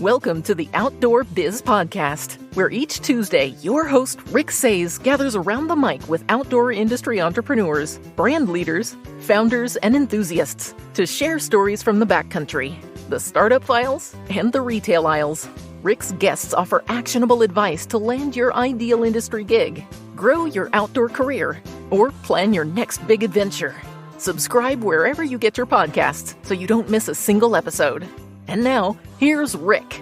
Welcome to the Outdoor Biz Podcast, where each Tuesday, your host, Rick Sayes, gathers around the mic with outdoor industry entrepreneurs, brand leaders, founders, and enthusiasts to share stories from the backcountry, the startup files, and the retail aisles. Rick's guests offer actionable advice to land your ideal industry gig, grow your outdoor career, or plan your next big adventure. Subscribe wherever you get your podcasts so you don't miss a single episode. And now, here's Rick.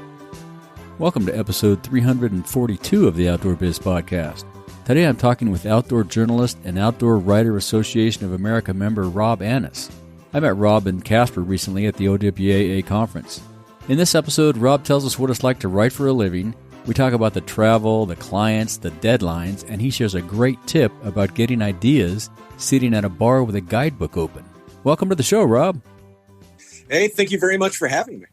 Welcome to episode 342 of the Outdoor Biz Podcast. Today I'm talking with Outdoor Journalist and Outdoor Writer Association of America member Rob Annis. I met Rob in Casper recently at the OWAA conference. In this episode, Rob tells us what it's like to write for a living. We talk about the travel, the clients, the deadlines, and he shares a great tip about getting ideas sitting at a bar with a guidebook open. Welcome to the show, Rob. Hey, thank you very much for having me.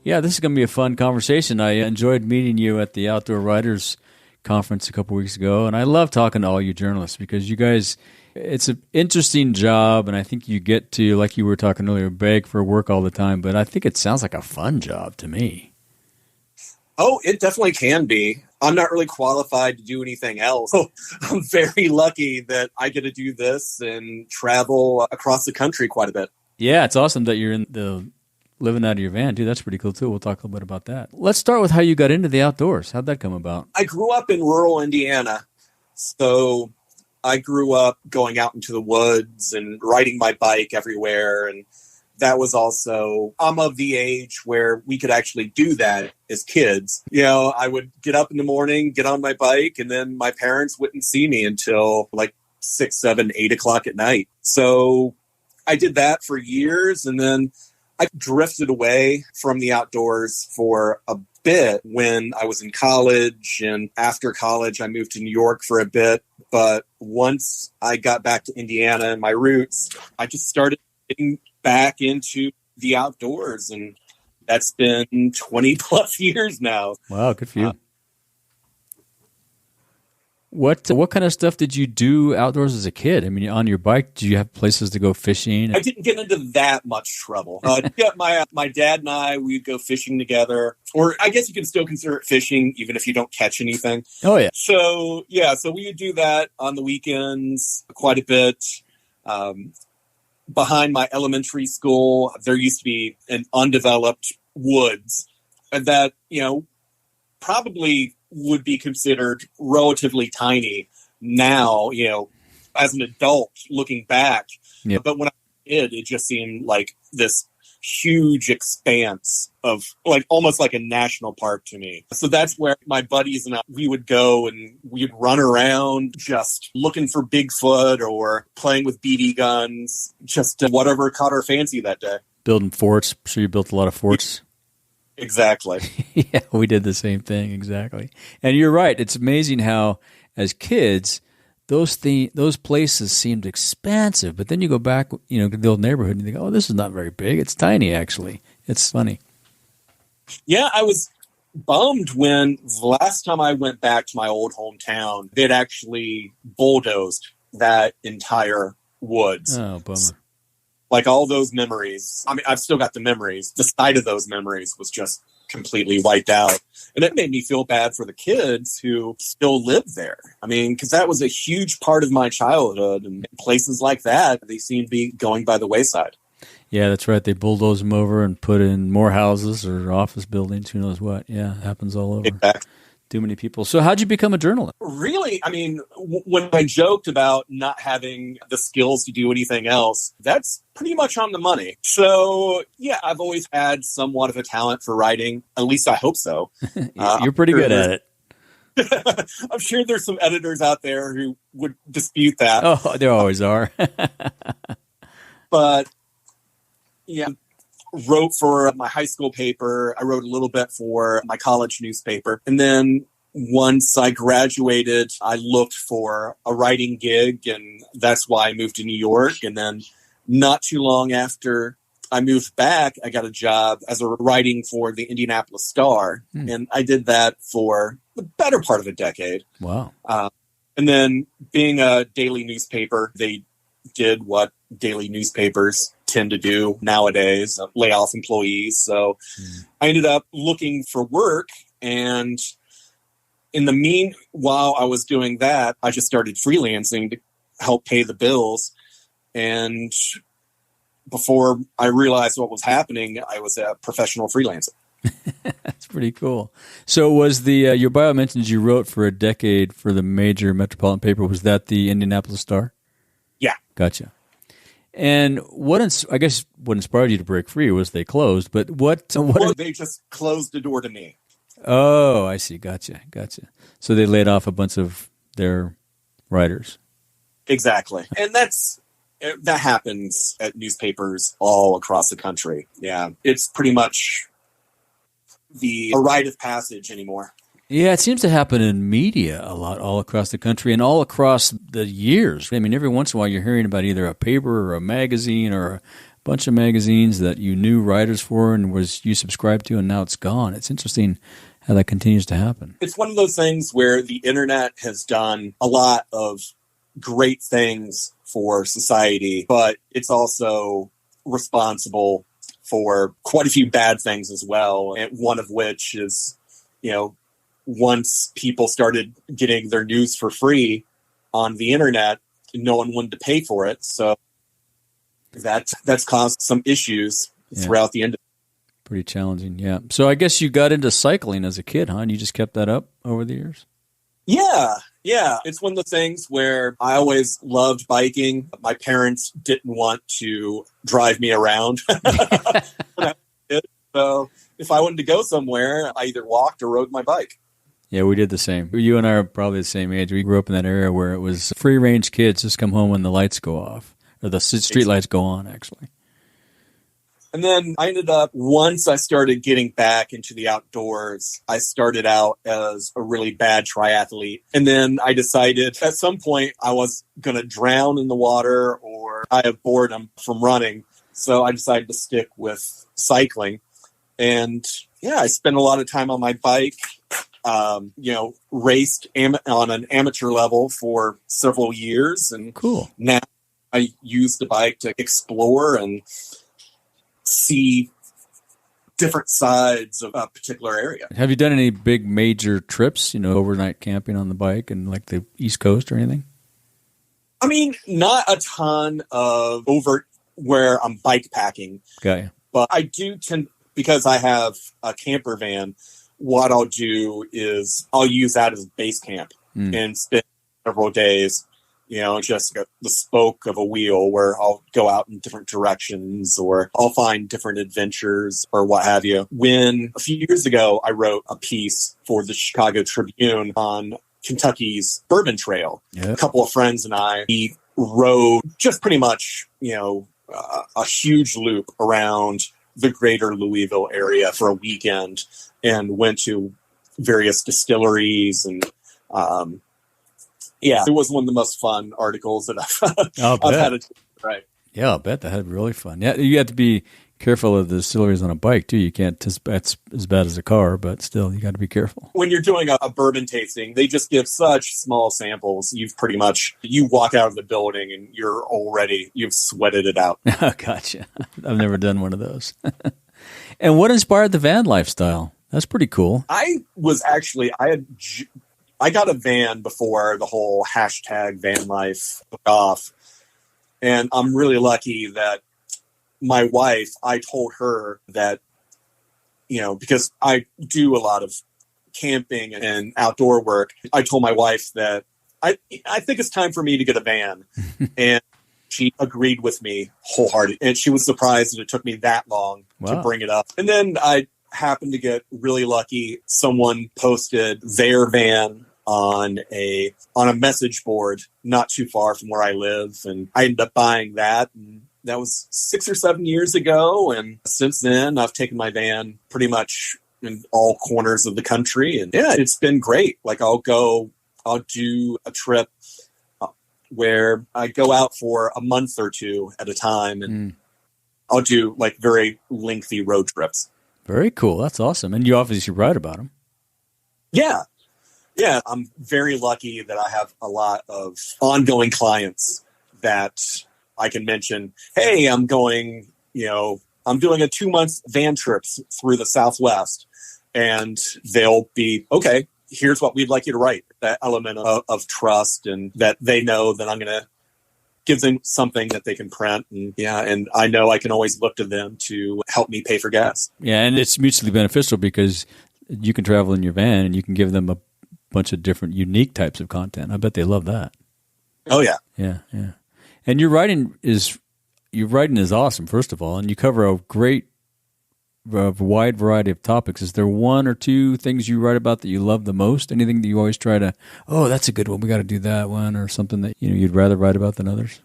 Yeah, this is going to be a fun conversation. I enjoyed meeting you at the Outdoor Writers Conference a couple weeks ago, and I love talking to all you journalists because you guys, it's an interesting job, and I think you get to, like you were talking earlier, beg for work all the time, but I think it sounds like a fun job to me. Oh, it definitely can be. I'm not really qualified to do anything else. So I'm very lucky that I get to do this and travel across the country quite a bit. Yeah, it's awesome that you're in the living out of your van, too. That's pretty cool, too. We'll talk a little bit about that. Let's start with how you got into the outdoors. How'd that come about? I grew up in rural Indiana, so I grew up going out into the woods and riding my bike everywhere, and that was also, I'm of the age where we could actually do that as kids. You know, I would get up in the morning, get on my bike, and then my parents wouldn't see me until like 6, 7, 8 o'clock at night. So I did that for years, and then I drifted away from the outdoors for a bit when I was in college, and after college, I moved to New York for a bit. But once I got back to Indiana and my roots, I just started getting back into the outdoors, and that's been 20 plus years now. Wow, good for you. What kind of stuff did you do outdoors as a kid? I mean, on your bike, did you have places to go fishing? I didn't get into that much trouble. Yeah, my dad and I, we'd go fishing together. Or I guess you can still consider it fishing, even if you don't catch anything. Oh, yeah. So we would do that on the weekends quite a bit. Behind my elementary school, there used to be an undeveloped woods that, probably would be considered relatively tiny now, as an adult looking back. Yep. But when I was a kid, it just seemed like this huge expanse of like almost like a national park to me. So that's where my buddies and I, we would go and we'd run around just looking for Bigfoot or playing with BB guns, just whatever caught our fancy that day. Building forts. I'm sure you built a lot of forts. Exactly. Yeah, we did the same thing, exactly. And you're right. It's amazing how, as kids, those places seemed expansive. But then you go back, to the old neighborhood, and you think, oh, this is not very big. It's tiny, actually. It's funny. Yeah, I was bummed when the last time I went back to my old hometown, they'd actually bulldozed that entire woods. Oh, bummer. Like all those memories. I mean, I've still got the memories. The sight of those memories was just completely wiped out. And it made me feel bad for the kids who still live there. I mean, because that was a huge part of my childhood. And places like that, they seem to be going by the wayside. Yeah, that's right. They bulldoze them over and put in more houses or office buildings. Who knows what? Yeah, it happens all over. Exactly. Too many people. So how'd you become a journalist? Really? I mean, when I joked about not having the skills to do anything else, that's pretty much on the money. So, yeah, I've always had somewhat of a talent for writing. At least I hope so. You're pretty good at it. I'm sure there's some editors out there who would dispute that. Oh, there always are. But, yeah. Wrote for my high school paper. I wrote a little bit for my college newspaper. And then once I graduated, I looked for a writing gig, and that's why I moved to New York. And then not too long after I moved back, I got a job as a writing for the Indianapolis Star. And I did that for the better part of a decade. Wow. And then being a daily newspaper, they did what daily newspapers tend to do nowadays, lay off employees. So I ended up looking for work, and in the meanwhile I was doing that, I just started freelancing to help pay the bills. And before I realized what was happening, I was a professional freelancer. That's pretty cool. So was your bio mentions you wrote for a decade for the major metropolitan paper. Was that the Indianapolis Star? Yeah. Gotcha. And what inspired you to break free was they closed, but they just closed the door to me. Oh, I see. Gotcha. So they laid off a bunch of their writers. Exactly. And that happens at newspapers all across the country. Yeah. It's pretty much a rite of passage anymore. Yeah, it seems to happen in media a lot all across the country and all across the years. I mean, every once in a while you're hearing about either a paper or a magazine or a bunch of magazines that you knew writers for and you subscribed to, and now it's gone. It's interesting how that continues to happen. It's one of those things where the internet has done a lot of great things for society, but it's also responsible for quite a few bad things as well. And one of which is, once people started getting their news for free on the internet, no one wanted to pay for it. So that's caused some issues throughout the industry. Pretty challenging, yeah. So I guess you got into cycling as a kid, huh? And you just kept that up over the years? Yeah. It's one of the things where I always loved biking. My parents didn't want to drive me around. So if I wanted to go somewhere, I either walked or rode my bike. Yeah, we did the same. You and I are probably the same age. We grew up in that area where it was free-range kids just come home when the lights go off, or the street lights go on, actually. And then I ended up, once I started getting back into the outdoors, I started out as a really bad triathlete. And then I decided at some point I was going to drown in the water or I have boredom from running. So I decided to stick with cycling. And I spent a lot of time on my bike, raced on an amateur level for several years. And cool. Now I use the bike to explore and see different sides of a particular area. Have you done any big major trips, overnight camping on the bike and like the East Coast or anything? I mean, not a ton of over where I'm bike packing. Got you. But I do tend, because I have a camper van, what I'll do is I'll use that as base camp and spend several days, just the spoke of a wheel where I'll go out in different directions or I'll find different adventures or what have you. When a few years ago, I wrote a piece for the Chicago Tribune on Kentucky's Bourbon Trail. Yep. A couple of friends and we rode just pretty much, a huge loop around the greater Louisville area for a weekend and went to various distilleries and, it was one of the most fun articles that I've had to write. Yeah, I'll bet that had really fun. Yeah, you have to be careful of the distilleries on a bike too. You can't. That's as bad as a car, but still, you got to be careful. When you're doing a bourbon tasting, they just give such small samples. You walk out of the building and you've sweated it out. Gotcha. I've never done one of those. And what inspired the van lifestyle? That's pretty cool. I got a van before the whole hashtag van life took off. And I'm really lucky that my wife, I told her that, because I do a lot of camping and outdoor work, I told my wife that I think it's time for me to get a van. And she agreed with me wholeheartedly. And she was surprised that it took me that long to bring it up. And then I happened to get really lucky. Someone posted their van on a message board not too far from where I live, and I ended up buying that, and that was 6 or 7 years ago. And since then I've taken my van pretty much in all corners of the country, and it's been great. Like I'll do a trip where I go out for a month or two at a time, and I'll do like very lengthy road trips. Very cool. That's awesome. And you obviously write about them. Yeah, I'm very lucky that I have a lot of ongoing clients that I can mention, hey, I'm going, I'm doing a 2-month van trip through the Southwest. And they'll be, okay, here's what we'd like you to write. That element of trust, and that they know that I'm going to give them something that they can print. And I know I can always look to them to help me pay for gas. Yeah, and it's mutually beneficial because you can travel in your van and you can give them a bunch of different unique types of content. I bet they love that. Oh, yeah. Yeah. And your writing is awesome, first of all, and you cover a wide variety of topics. Is there one or two things you write about that you love the most? Anything that you always try to, that's a good one, we got to do that one, or something that you'd rather write about than others?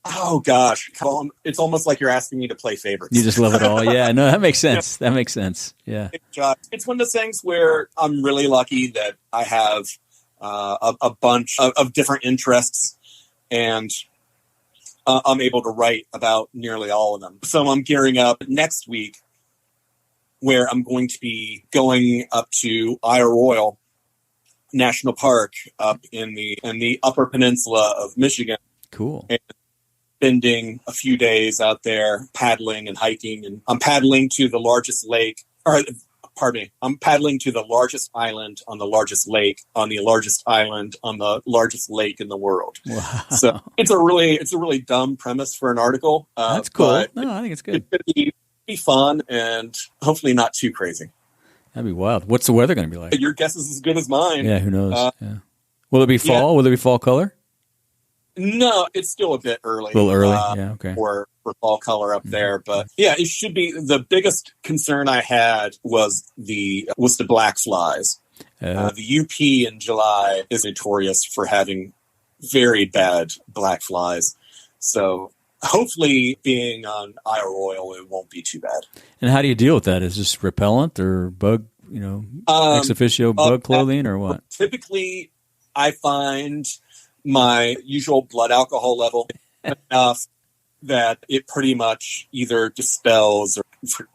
Oh, gosh. It's almost like you're asking me to play favorites. You just love it all. Yeah, no, that makes sense. That makes sense. Yeah. It's one of those things where I'm really lucky that I have a bunch of different interests, and I'm able to write about nearly all of them. So I'm gearing up next week where I'm going to be going up to Isle Royale National Park up in the Upper Peninsula of Michigan. Cool. And spending a few days out there paddling and hiking. And I'm paddling to the largest lake, I'm paddling to the largest island on the largest lake on the largest island on the largest lake in the world. Wow. So it's a really dumb premise for an article. That's cool. No, I think it's good. It's going to be fun and hopefully not too crazy. That'd be wild. What's the weather going to be like? Your guess is as good as mine. Yeah, who knows? Yeah. Will it be fall? Yeah. Will it be fall color? No, it's still a bit early. A little early, yeah, okay. For fall color up there. But yeah, it should be. The biggest concern I had was the black flies. The UP in July is notorious for having very bad black flies. So hopefully being on Isle Royale, it won't be too bad. And how do you deal with that? Is this repellent or bug, ex officio bug clothing or what? Typically, I find my usual blood alcohol level enough that it pretty much either dispels or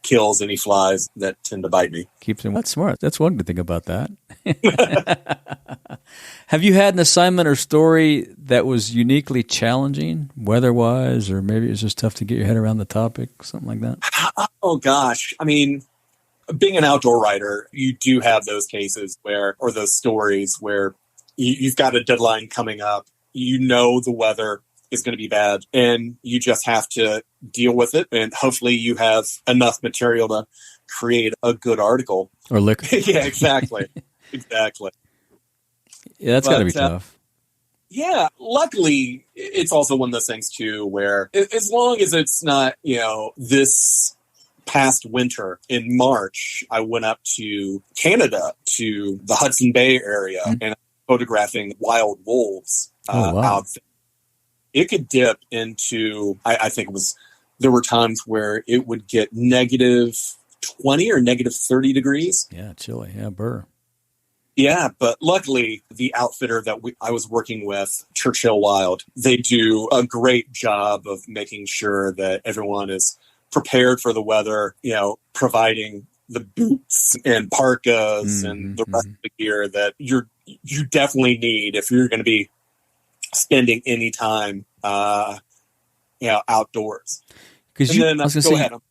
kills any flies that tend to bite me. Keeps them. That's smart. That's one good thing about that. Have you had an assignment or story that was uniquely challenging, weather-wise, or maybe it was just tough to get your head around the topic, something like that? Oh, gosh. I mean, being an outdoor writer, you do have those cases or those stories where you've got a deadline coming up. The weather is going to be bad, and you just have to deal with it. And hopefully you have enough material to create a good article. Or liquor. Yeah, exactly. Exactly. Yeah, that's got to be tough. Yeah. Luckily, it's also one of those things, too, where as long as it's not, this past winter in March, I went up to Canada, to the Hudson Bay area, and photographing wild wolves out there. It could dip into, I think there were times where it would get negative 20 or negative 30 degrees. Yeah, chilly. Yeah, burr. Yeah, but luckily the outfitter that I was working with, Churchill Wild, they do a great job of making sure that everyone is prepared for the weather, providing the boots and parkas and the rest of the gear that you definitely need if you're going to be spending any time, outdoors. Because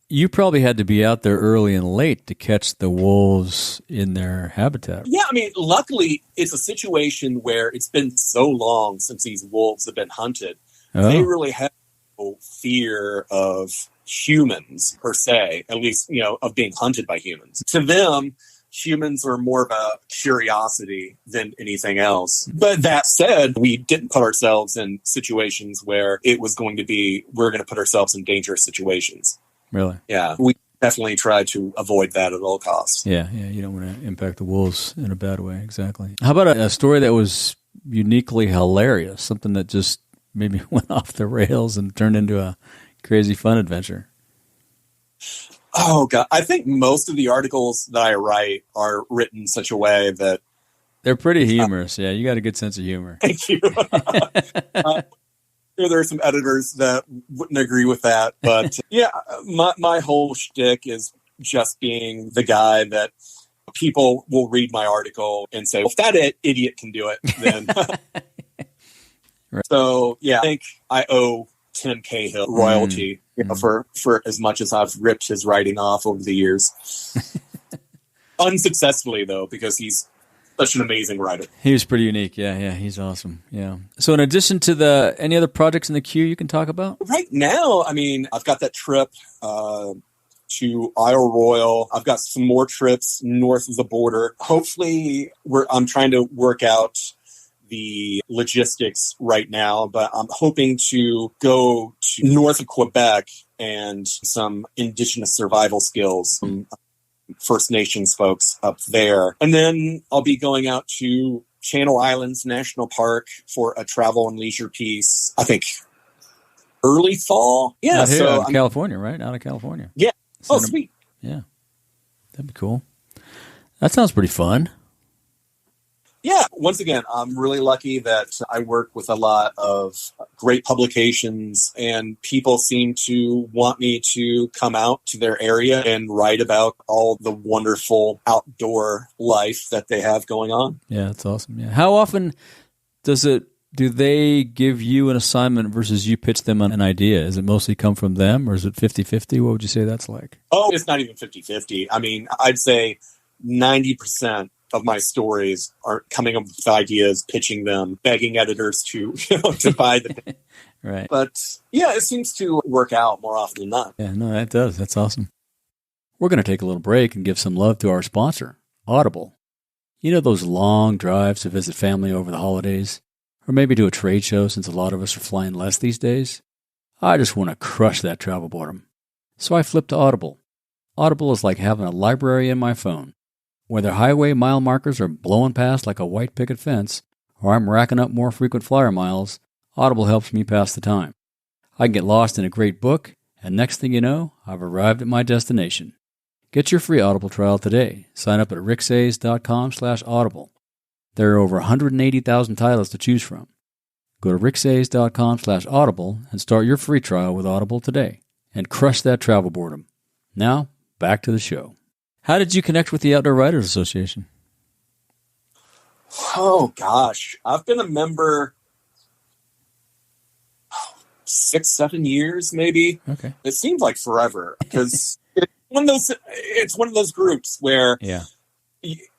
you probably had to be out there early and late to catch the wolves in their habitat. Yeah, I mean, luckily it's a situation where it's been so long since these wolves have been hunted. Oh. They really have no fear of humans per se, at least, of being hunted by humans. To them, humans are more of a curiosity than anything else. But that said, we didn't put ourselves in situations where we're going to put ourselves in dangerous situations. Really? Yeah. We definitely try to avoid that at all costs. Yeah. You don't want to impact the wolves in a bad way. Exactly. How about a story that was uniquely hilarious? Something that just maybe went off the rails and turned into a crazy fun adventure? Oh, God. I think most of the articles that I write are written in such a way that they're pretty humorous. Yeah, you got a good sense of humor. Thank you. There are some editors that wouldn't agree with that. But yeah, my whole shtick is just being the guy that people will read my article and say, well, if that idiot can do it, then. Right. So, yeah, I think I owe Tim Cahill royalty, for as much as I've ripped his writing off over the years. Unsuccessfully, though, because he's such an amazing writer. He was pretty unique. Yeah, he's awesome. Yeah. So in addition to any other projects in the queue you can talk about? Right now, I mean, I've got that trip to Isle Royale. I've got some more trips north of the border. Hopefully, I'm trying to work out the logistics right now, but I'm hoping to go to north of Quebec and some Indigenous survival skills, some First Nations folks up there. And then I'll be going out to Channel Islands National Park for a travel and leisure piece, I think early fall. Yeah. Out here, out of California, right? Out of California. Yeah. Oh, sweet. Yeah. That'd be cool. That sounds pretty fun. Yeah. Once again, I'm really lucky that I work with a lot of great publications, and people seem to want me to come out to their area and write about all the wonderful outdoor life that they have going on. Yeah, that's awesome. Yeah. How often do they give you an assignment versus you pitch them an idea? Is it mostly come from them, or is it 50-50? What would you say that's like? Oh, it's not even 50-50. I mean, I'd say 90% of my stories are coming up with ideas, pitching them, begging editors to buy them. Right. But yeah, it seems to work out more often than not. Yeah, no, that does. That's awesome. We're going to take a little break and give some love to our sponsor, Audible. You know those long drives to visit family over the holidays? Or maybe to a trade show, since a lot of us are flying less these days? I just want to crush that travel boredom. So I flipped to Audible. Audible is like having a library in my phone. Whether highway mile markers are blowing past like a white picket fence, or I'm racking up more frequent flyer miles, Audible helps me pass the time. I can get lost in a great book, and next thing you know, I've arrived at my destination. Get your free Audible trial today. Sign up at ricksayes.com/audible. There are over 180,000 titles to choose from. Go to ricksayes.com/audible and start your free trial with Audible today, and crush that travel boredom. Now, back to the show. How did you connect with the Outdoor Writers Association? Oh, gosh. I've been a member 6-7 years, maybe. Okay. It seems like forever, because it's one of those groups where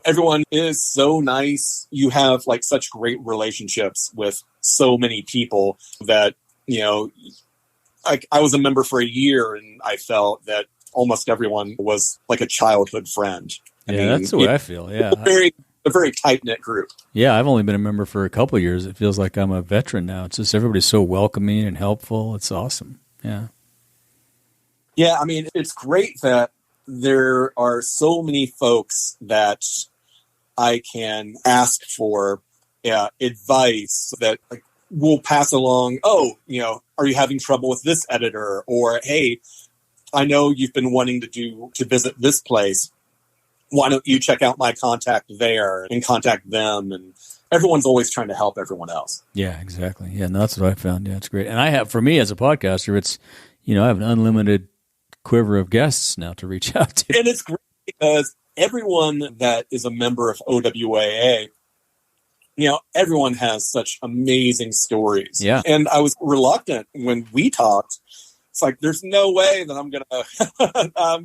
everyone is so nice. You have like such great relationships with so many people that, I was a member for a year, and I felt that almost everyone was like a childhood friend. I mean, that's the way I feel. Yeah. A very tight-knit group. Yeah, I've only been a member for a couple of years. It feels like I'm a veteran now. It's just everybody's so welcoming and helpful. It's awesome. Yeah. Yeah, I mean, it's great that there are so many folks that I can ask for advice that will pass along. Oh, are you having trouble with this editor? Or, hey, I know you've been wanting to visit this place. Why don't you check out my contact there and contact them? And everyone's always trying to help everyone else. Yeah, exactly. Yeah, no, that's what I found. Yeah, it's great. And for me as a podcaster, it's, I have an unlimited quiver of guests now to reach out to. And it's great because everyone that is a member of OWAA, everyone has such amazing stories. Yeah. And I was reluctant when we talked. It's like, there's no way that I'm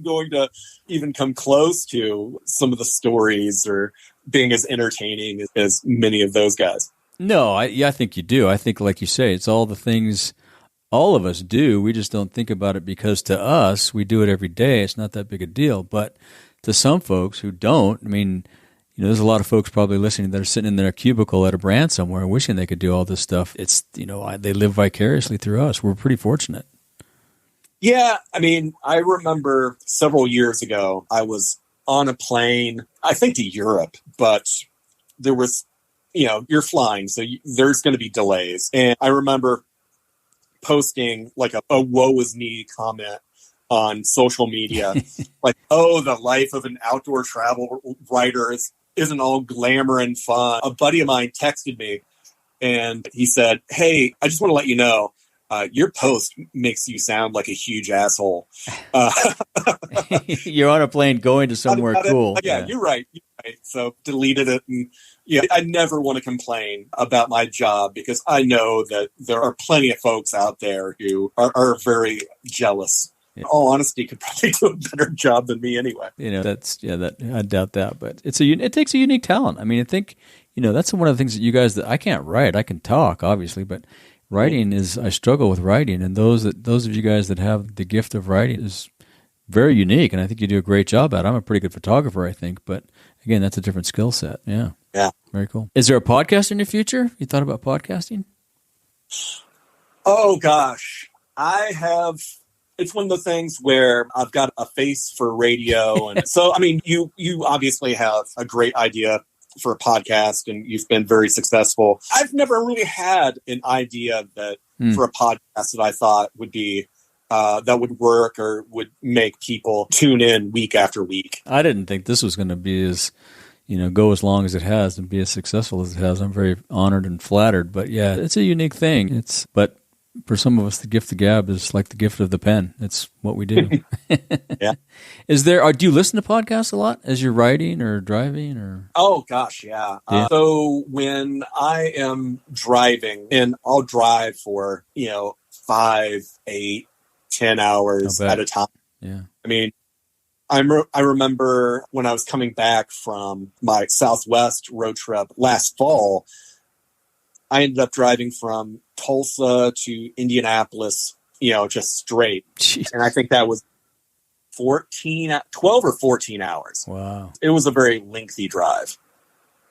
going to even come close to some of the stories or being as entertaining as many of those guys. No, I think you do. I think, like you say, it's all the things all of us do. We just don't think about it because to us, we do it every day. It's not that big a deal. But to some folks who don't, there's a lot of folks probably listening that are sitting in their cubicle at a brand somewhere wishing they could do all this stuff. It's, they live vicariously through us. We're pretty fortunate. Yeah, I remember several years ago, I was on a plane, I think to Europe, but there was, you're flying, so there's going to be delays. And I remember posting like a woe is me comment on social media, like, oh, the life of an outdoor travel writer isn't all glamour and fun. A buddy of mine texted me, and he said, hey, I just want to let you know, your post makes you sound like a huge asshole. You're on a plane going to somewhere cool. Yeah, you're right. So deleted it. And yeah, I never want to complain about my job because I know that there are plenty of folks out there who are very jealous. In all honesty, could probably do a better job than me anyway. That I doubt that, but it takes a unique talent. I mean, I think, that's one of the things that you guys, that I can't write. I can talk, obviously, but writing I struggle with writing, and those of you guys that have the gift of writing is very unique, and I think you do a great job at it. I'm a pretty good photographer, I think, but again, that's a different skill set. Yeah. Yeah. Very cool. Is there a podcast in your future? You thought about podcasting? Oh gosh, I have. It's one of the things where I've got a face for radio. And so, I mean, you obviously have a great idea for a podcast and you've been very successful. I've never really had an idea that for a podcast that I thought would be, that would work or would make people tune in week after week. I didn't think this was going to be as, go as long as it has and be as successful as it has. I'm very honored and flattered, but yeah, it's a unique thing. But for some of us, the gift of gab is like the gift of the pen. It's what we do. Yeah. Do you listen to podcasts a lot as you're riding or driving or? Oh gosh, yeah. So when I am driving, and I'll drive for, 5, 8, 10 hours at a time. Yeah. I mean, I remember when I was coming back from my Southwest road trip last fall, I ended up driving from Tulsa to Indianapolis, just straight. Jeez. And I think that was 12 or 14 hours. Wow. It was a very lengthy drive.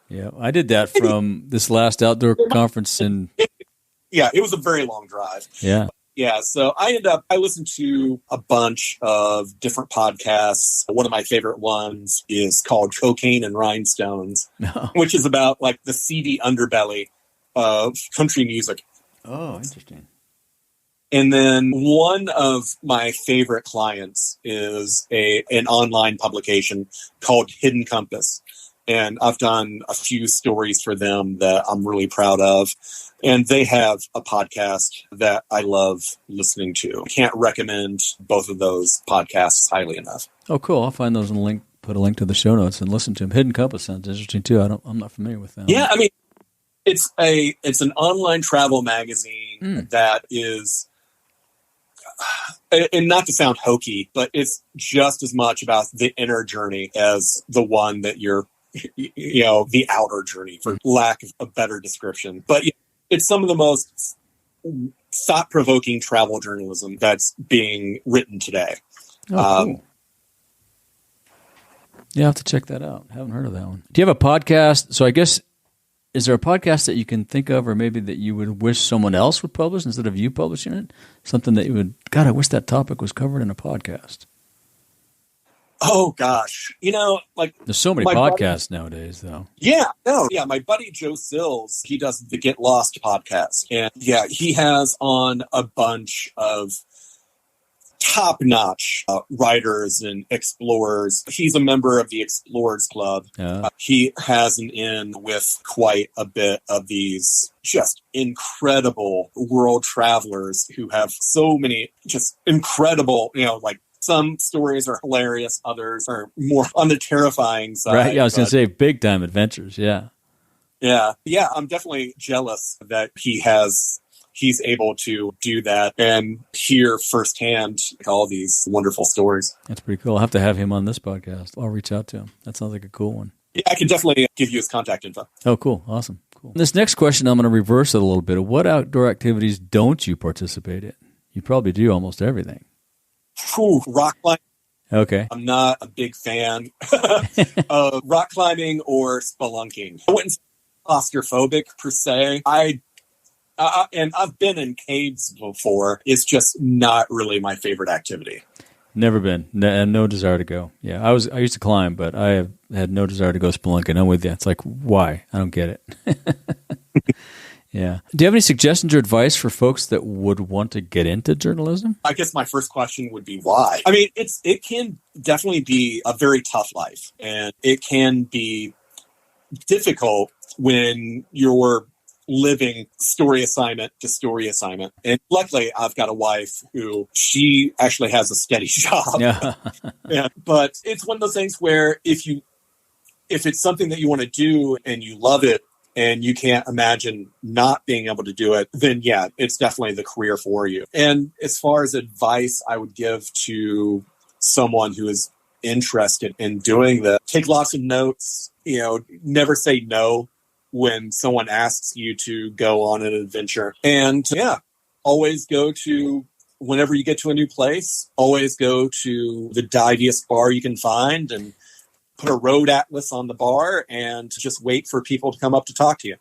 Yeah, I did that from this last outdoor conference Yeah, it was a very long drive. Yeah. Yeah, so I listened to a bunch of different podcasts. One of my favorite ones is called Cocaine and Rhinestones, which is about like the seedy underbelly of country music. Oh, interesting. And then one of my favorite clients is an online publication called Hidden Compass. And I've done a few stories for them that I'm really proud of. And they have a podcast that I love listening to. I can't recommend both of those podcasts highly enough. Oh, cool. I'll find those and put a link to the show notes and listen to them. Hidden Compass sounds interesting too. I'm not familiar with that. Yeah, I mean, it's an online travel magazine that is, and not to sound hokey, but it's just as much about the inner journey as the one that you're, the outer journey, for lack of a better description. But it's some of the most thought-provoking travel journalism that's being written today. Oh, cool. Yeah, I have to check that out. I haven't heard of that one. Do you have a podcast? So I guess, is there a podcast that you can think of or maybe that you would wish someone else would publish instead of you publishing it? Something that you would, God, I wish that topic was covered in a podcast. Oh, gosh. There's so many podcasts nowadays, though. Yeah. My buddy Joe Sills, he does the Get Lost podcast. And yeah, he has on a bunch of top-notch writers and explorers. He's a member of the Explorers Club. He has an in with quite a bit of these just incredible world travelers who have so many just incredible, some stories are hilarious, others are more on the terrifying side. Right, yeah, I was going to say big-time adventures, yeah. Yeah, I'm definitely jealous that he's able to do that and hear firsthand all these wonderful stories. That's pretty cool. I'll have to have him on this podcast. I'll reach out to him. That sounds like a cool one. Yeah, I can definitely give you his contact info. Oh, cool. Awesome. Cool. This next question, I'm going to reverse it a little bit. What outdoor activities don't you participate in? You probably do almost everything. Rock climbing. Okay. I'm not a big fan of rock climbing or spelunking. I wouldn't say claustrophobic per se. And I've been in caves before. It's just not really my favorite activity. Never been. No desire to go. Yeah, I used to climb, but I have had no desire to go spelunking. I'm with you. It's like, why? I don't get it. Yeah. Do you have any suggestions or advice for folks that would want to get into journalism? I guess my first question would be why. I mean, it can definitely be a very tough life, and it can be difficult when you're living story assignment to story assignment. And luckily, I've got a wife who she actually has a steady job. Yeah. Yeah, but it's one of those things where if it's something that you want to do and you love it and you can't imagine not being able to do it, then yeah, it's definitely the career for you. And as far as advice I would give to someone who is interested in doing this, take lots of notes, never say no when someone asks you to go on an adventure. And yeah, always go to, whenever you get to a new place, always go to the diviest bar you can find and put a road atlas on the bar and just wait for people to come up to talk to you.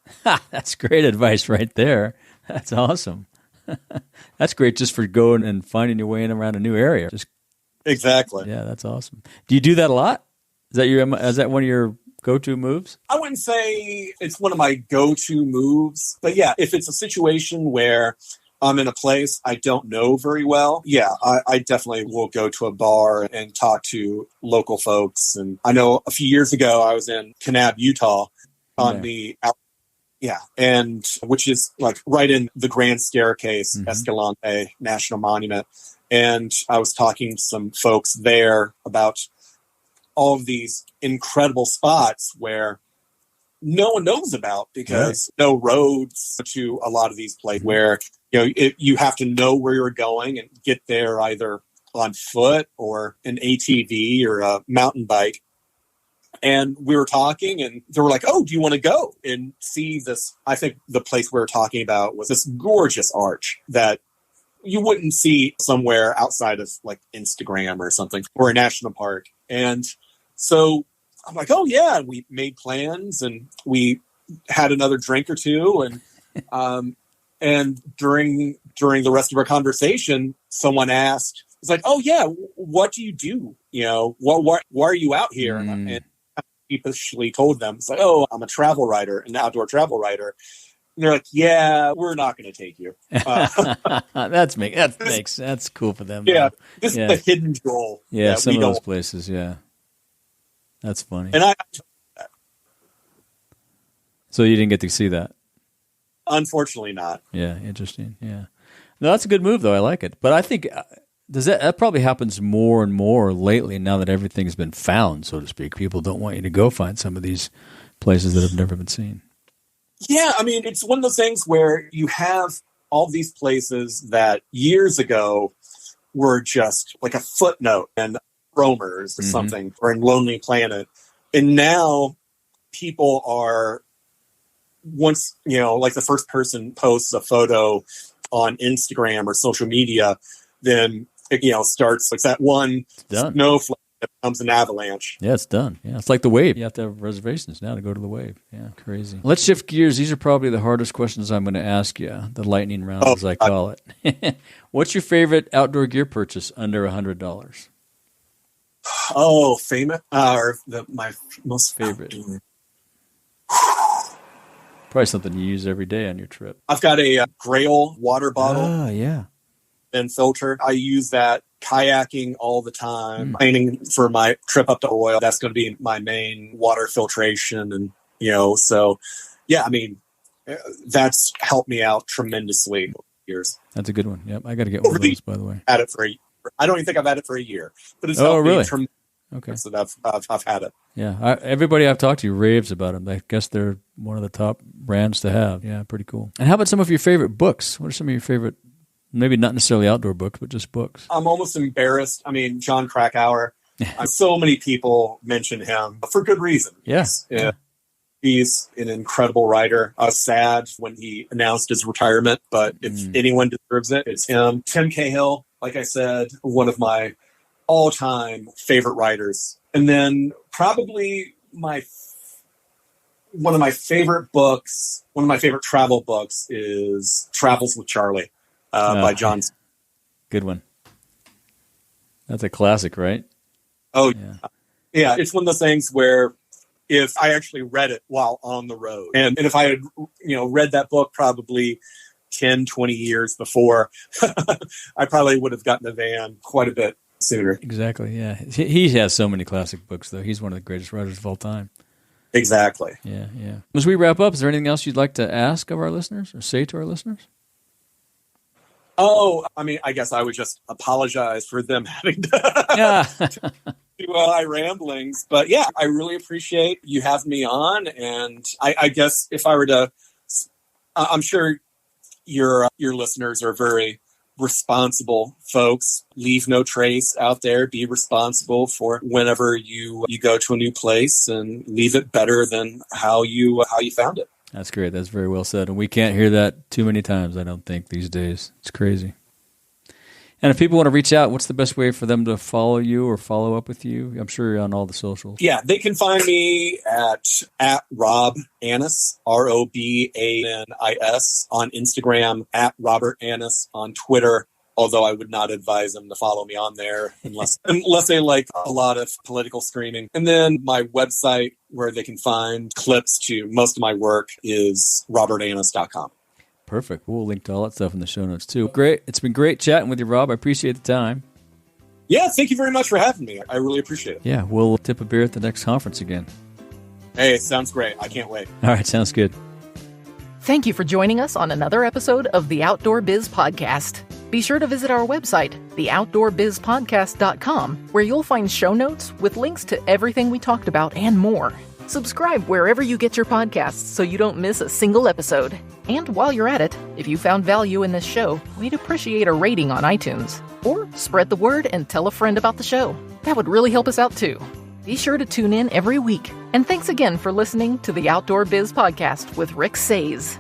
That's great advice right there. That's awesome. That's great just for going and finding your way in around a new area. Exactly. Yeah, that's awesome. Do you do that a lot? Is that one of your go-to moves? I wouldn't say it's one of my go-to moves, but yeah, if it's a situation where I'm in a place I don't know very well, yeah, I definitely will go to a bar and talk to local folks. And I know a few years ago I was in Kanab, Utah on and which is like right in the Grand Staircase, Escalante National Monument. And I was talking to some folks there about all of these incredible spots where no one knows about because no roads to a lot of these places where, you have to know where you're going and get there either on foot or an ATV or a mountain bike. And we were talking and they were like, oh, do you want to go and see this? I think the place we were talking about was this gorgeous arch that you wouldn't see somewhere outside of like Instagram or something or a national park. And so I'm like, oh yeah. And we made plans and we had another drink or two. And during the rest of our conversation, someone asked, it's like, oh yeah, what do you do? Why are you out here? And I sheepishly told them, it's like, oh, I'm a travel writer, an outdoor travel writer. And they're like, yeah, we're not going to take you. That's cool for them. Yeah, this is the hidden goal. Yeah, some of those places. Yeah, that's funny. And so you didn't get to see that? Unfortunately, not. Yeah, interesting. Yeah, no, that's a good move though. I like it, but I think that probably happens more and more lately now that everything's been found, so to speak. People don't want you to go find some of these places that have never been seen. Yeah, I mean, it's one of those things where you have all these places that years ago were just like a footnote in Roamers or something, or in Lonely Planet. And now people are, once, like the first person posts a photo on Instagram or social media, then it, starts like that one snowflake that becomes an avalanche. Yeah, it's done. Yeah, it's like the wave. You have to have reservations now to go to the wave. Yeah, crazy. Let's shift gears. These are probably the hardest questions I'm going to ask you, the lightning round, as I call it. What's your favorite outdoor gear purchase under $100? Oh, famous my most favorite. Probably something you use every day on your trip. I've got a Grail water bottle. Oh, yeah. And filter. I use that kayaking all the time. Planning for my trip up to oil. That's going to be my main water filtration. And, so yeah, I mean, that's helped me out tremendously over the years. That's a good one. Yep. I got to get one of those, by the way. Had it for I don't even think I've had it for a year, but it's helped me tremendously. Okay. So I've had it. Yeah. Everybody I've talked to raves about them. I guess they're one of the top brands to have. Yeah. Pretty cool. And how about some of your favorite books? What are some of your favorite, maybe not necessarily outdoor books, but just books? I'm almost embarrassed. I mean, John Krakauer. So many people mention him for good reason. Yes. Yeah. He's an incredible writer. I was sad when he announced his retirement, but if anyone deserves it, it's him. Tim Cahill, like I said, one of my all-time favorite writers. And then probably one of my favorite books, one of my favorite travel books is Travels with Charlie by John. Good one. That's a classic, right? Oh, yeah. It's one of those things where if I actually read it while on the road, and if I had, read that book probably 10, 20 years before, I probably would have gotten the van quite a bit sooner. Exactly, yeah. He has so many classic books, though. He's one of the greatest writers of all time. Exactly. Yeah. As we wrap up, is there anything else you'd like to ask of our listeners or say to our listeners? Oh, I mean, I guess I would just apologize for them having to do my ramblings. But yeah, I really appreciate you having me on. And I guess if I were to, I'm sure your listeners are very responsible folks. Leave no trace out there. Be responsible for whenever you go to a new place, and leave it better than how you found it. That's great. That's very well said. And we can't hear that too many times, I don't think, these days. It's crazy. And if people want to reach out, what's the best way for them to follow you or follow up with you? I'm sure you're on all the socials. Yeah, they can find me at Rob Annis, ROBANIS, on Instagram, at Robert Annis on Twitter. Although I would not advise them to follow me on there unless they like a lot of political screaming. And then my website where they can find clips to most of my work is robertannis.com. Perfect. We'll link to all that stuff in the show notes too. Great. It's been great chatting with you, Rob. I appreciate the time. Yeah, thank you very much for having me. I really appreciate it. Yeah, we'll tip a beer at the next conference again. Hey, sounds great. I can't wait. All right, sounds good. Thank you for joining us on another episode of the Outdoor Biz Podcast. Be sure to visit our website, theoutdoorbizpodcast.com, where you'll find show notes with links to everything we talked about and more. Subscribe wherever you get your podcasts so you don't miss a single episode. And while you're at it, if you found value in this show, we'd appreciate a rating on iTunes. Or spread the word and tell a friend about the show. That would really help us out too. Be sure to tune in every week. And thanks again for listening to the Outdoor Biz Podcast with Rick Sayes.